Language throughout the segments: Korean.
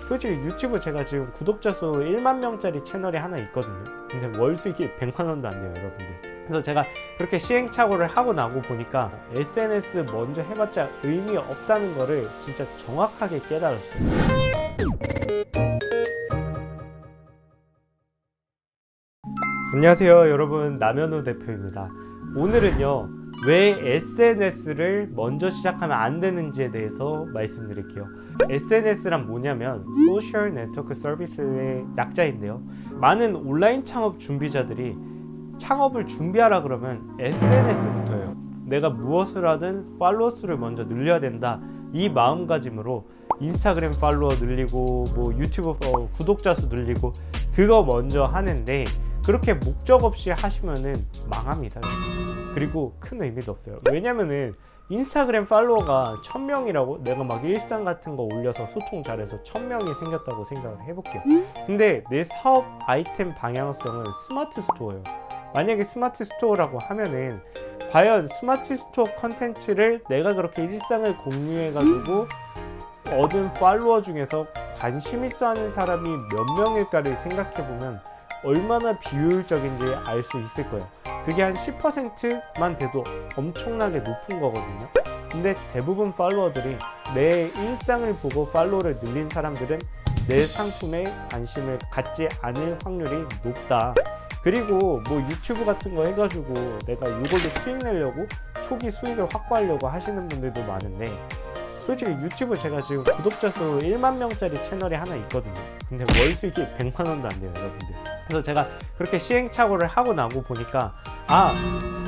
솔직히 유튜브 제가 지금 구독자 수 1만 명짜리 채널이 하나 있거든요. 근데 월 수익이 100만 원도 안 돼요, 여러분들. 그래서 제가 그렇게 시행착오를 하고 나고 보니까 SNS 먼저 해봤자 의미 없다는 거를 진짜 정확하게 깨달았어요. 안녕하세요, 여러분. 남현우 대표입니다. 오늘은요, 왜 SNS를 먼저 시작하면 안 되는지에 대해서 말씀드릴게요. SNS란 뭐냐면 소셜 네트워크 서비스의 약자인데요, 많은 온라인 창업 준비자들이 창업을 준비하라 그러면 SNS부터예요. 내가 무엇을 하든 팔로워 수를 먼저 늘려야 된다, 이 마음가짐으로 인스타그램 팔로워 늘리고 뭐 유튜브 구독자 수 늘리고 그거 먼저 하는데, 그렇게 목적 없이 하시면은 망합니다. 그리고 큰 의미도 없어요. 왜냐면은 인스타그램 팔로워가 1000명이라고 내가 막 일상 같은 거 올려서 소통 잘해서 1000명이 생겼다고 생각을 해볼게요. 근데 내 사업 아이템 방향성은 스마트 스토어예요. 만약에 스마트 스토어라고 하면은 과연 스마트 스토어 컨텐츠를 내가 그렇게 일상을 공유해가지고 얻은 팔로워 중에서 관심 있어 하는 사람이 몇 명일까를 생각해보면 얼마나 비효율적인지 알 수 있을 거예요. 그게 한 10%만 돼도 엄청나게 높은 거거든요. 근데 대부분 팔로워들이 내 일상을 보고 팔로워를 늘린 사람들은 내 상품에 관심을 갖지 않을 확률이 높다. 그리고 뭐 유튜브 같은 거 해가지고 내가 이걸로 수익 내려고 초기 수익을 확보하려고 하시는 분들도 많은데, 솔직히 유튜브 제가 지금 구독자 수 1만 명짜리 채널이 하나 있거든요. 근데 월 수익이 100만 원도 안 돼요, 여러분들. 그래서 제가 그렇게 시행착오를 하고 나고 보니까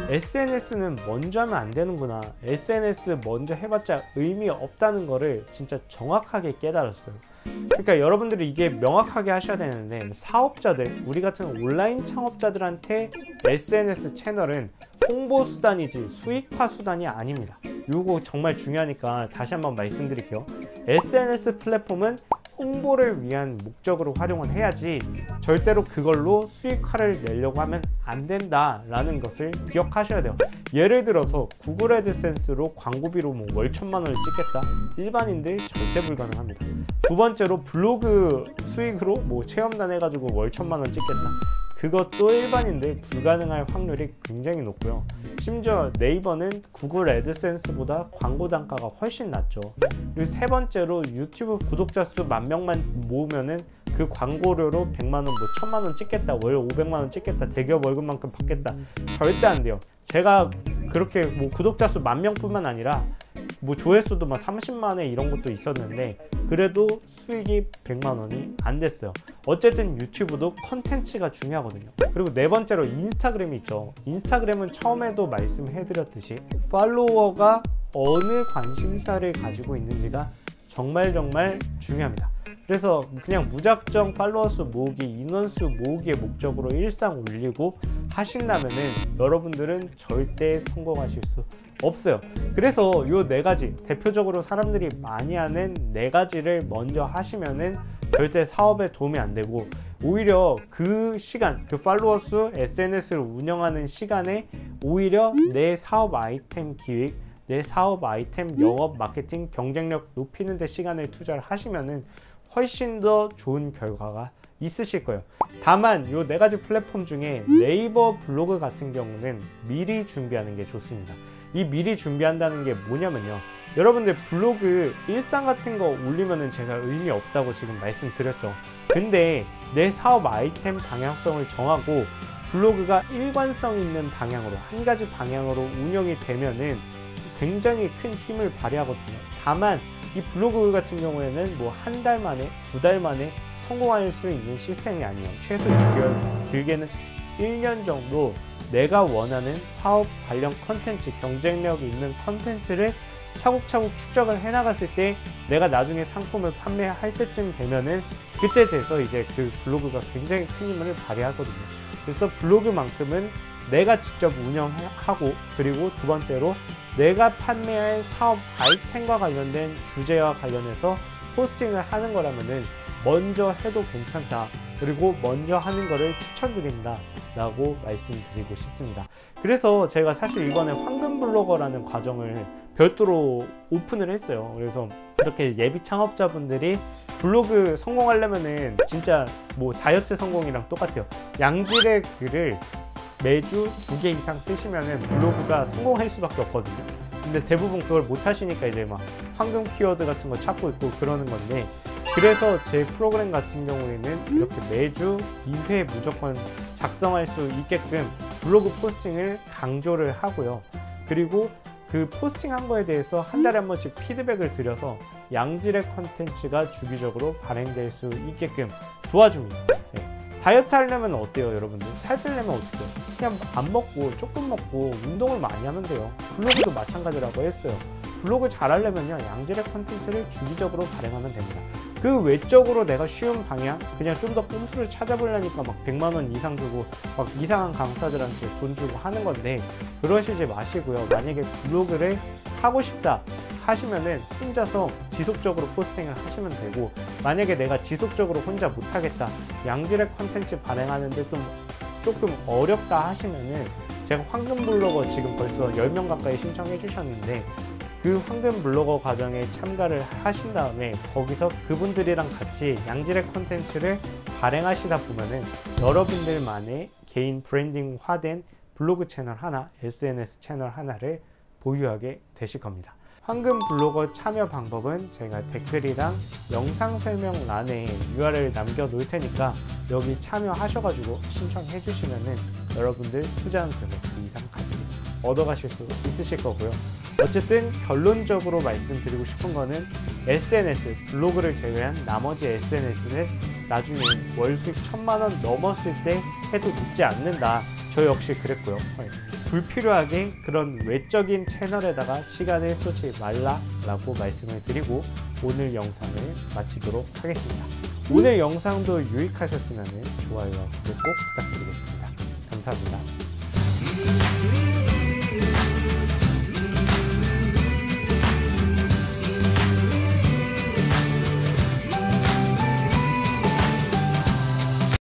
SNS는 먼저 하면 안 되는구나, SNS 먼저 해봤자 의미 없다는 거를 진짜 정확하게 깨달았어요. 그러니까 여러분들이 이게 명확하게 하셔야 되는데, 사업자들, 우리 같은 온라인 창업자들한테 SNS 채널은 홍보 수단이지 수익화 수단이 아닙니다. 이거 정말 중요하니까 다시 한번 말씀드릴게요. SNS 플랫폼은 홍보를 위한 목적으로 활용을 해야지 절대로 그걸로 수익화를 내려고 하면 안 된다라는 것을 기억하셔야 돼요. 예를 들어서 구글 애드센스로 광고비로 뭐 월 1000만 원을 찍겠다, 일반인들 절대 불가능합니다. 두 번째로 블로그 수익으로 뭐 체험단 해가지고 월 1000만 원 찍겠다, 그것도 일반인들 불가능할 확률이 굉장히 높고요. 심지어 네이버는 구글 애드센스보다 광고 단가가 훨씬 낮죠. 그리고 세 번째로 유튜브 구독자 수 10,000명만 모으면은 그 광고료로 100만원, 뭐 1000만원 찍겠다, 월 500만원 찍겠다, 대기업 월급만큼 받겠다, 절대 안 돼요. 제가 그렇게 뭐 구독자 수 10,000명 뿐만 아니라 뭐 조회수도 막 30만회 이런 것도 있었는데 그래도 수익이 100만원이 안 됐어요. 어쨌든 유튜브도 컨텐츠가 중요하거든요. 그리고 네 번째로 인스타그램이 있죠. 인스타그램은 처음에도 말씀해드렸듯이 팔로워가 어느 관심사를 가지고 있는지가 정말 중요합니다. 그래서 그냥 무작정 팔로워 수 모으기, 인원수 모으기의 목적으로 일상 올리고 하신다면은 여러분들은 절대 성공하실 수 없어요. 그래서 요 네 가지, 대표적으로 사람들이 많이 하는 네 가지를 먼저 하시면은 절대 사업에 도움이 안 되고, 오히려 그 시간, 그 팔로워 수 SNS를 운영하는 시간에 오히려 내 사업 아이템 기획, 내 사업 아이템 영업, 마케팅, 경쟁력 높이는 데 시간을 투자를 하시면은 훨씬 더 좋은 결과가 있으실 거예요. 다만 요 네 가지 플랫폼 중에 네이버 블로그 같은 경우는 미리 준비하는 게 좋습니다. 이 미리 준비한다는 게 뭐냐면요, 여러분들 블로그 일상 같은 거 올리면은 제가 의미 없다고 지금 말씀드렸죠. 근데 내 사업 아이템 방향성을 정하고 블로그가 일관성 있는 방향으로, 한 가지 방향으로 운영이 되면은 굉장히 큰 힘을 발휘하거든요. 다만 이 블로그 같은 경우에는 뭐 한 달 만에, 두 달 만에 성공할 수 있는 시스템이 아니에요. 최소 6개월, 길게는 1년 정도 내가 원하는 사업 관련 컨텐츠, 경쟁력 있는 컨텐츠를 차곡차곡 축적을 해나갔을 때 내가 나중에 상품을 판매할 때쯤 되면은 그때 돼서 이제 그 블로그가 굉장히 큰 힘을 발휘하거든요. 그래서 블로그만큼은 내가 직접 운영하고, 그리고 두 번째로 내가 판매할 사업 아이템과 관련된 주제와 관련해서 포스팅을 하는 거라면은 먼저 해도 괜찮다, 그리고 먼저 하는 거를 추천드린다 라고 말씀드리고 싶습니다. 그래서 제가 사실 이번에 황금 블로거라는 과정을 별도로 오픈을 했어요. 그래서 그렇게 예비 창업자분들이 블로그 성공하려면은 진짜 뭐 다이어트 성공이랑 똑같아요. 양질의 글을 매주 2개 이상 쓰시면은 블로그가 성공할 수밖에 없거든요. 근데 대부분 그걸 못 하시니까 이제 막 황금 키워드 같은 거 찾고 있고 그러는 건데, 그래서 제 프로그램 같은 경우에는 이렇게 매주 2회 무조건 작성할 수 있게끔 블로그 포스팅을 강조를 하고요. 그리고 그 포스팅한 거에 대해서 한 달에 한 번씩 피드백을 드려서 양질의 컨텐츠가 주기적으로 발행될 수 있게끔 도와줍니다. 네. 다이어트 하려면 어때요, 여러분들? 살 빼려면 어떻게 해요? 그냥 안 먹고 조금 먹고 운동을 많이 하면 돼요. 블로그도 마찬가지라고 했어요. 블로그 잘 하려면요, 양질의 컨텐츠를 주기적으로 발행하면 됩니다. 그 외적으로 내가 쉬운 방향, 그냥 좀 더 꼼수를 찾아보려니까 막 100만 원 이상 주고 막 이상한 강사들한테 돈 주고 하는 건데, 그러시지 마시고요. 만약에 블로그를 하고 싶다 하시면은 혼자서 지속적으로 포스팅을 하시면 되고, 만약에 내가 지속적으로 혼자 못하겠다, 양질의 컨텐츠 발행하는데 조금 어렵다 하시면은 제가 황금 블로거 지금 벌써 10명 가까이 신청해 주셨는데, 그 황금 블로거 과정에 참가를 하신 다음에 거기서 그분들이랑 같이 양질의 콘텐츠를 발행하시다 보면은 여러분들만의 개인 브랜딩화된 블로그 채널 하나, SNS 채널 하나를 보유하게 되실 겁니다. 황금 블로거 참여 방법은 제가 댓글이랑 영상 설명란에 URL 남겨 놓을 테니까 여기 참여하셔가지고 신청해 주시면은 여러분들 투자한 금액 그 이상 가지고 얻어가실 수 있으실 거고요. 어쨌든 결론적으로 말씀드리고 싶은 거는 SNS, 블로그를 제외한 나머지 SNS는 나중에 월 수익 1000만 원 넘었을 때 해도 늦지 않는다. 저 역시 그랬고요. 불필요하게 그런 외적인 채널에다가 시간을 쏟지 말라라고 말씀을 드리고 오늘 영상을 마치도록 하겠습니다. 오늘 영상도 유익하셨으면 좋아요와 구독 꼭 부탁드리겠습니다. 감사합니다.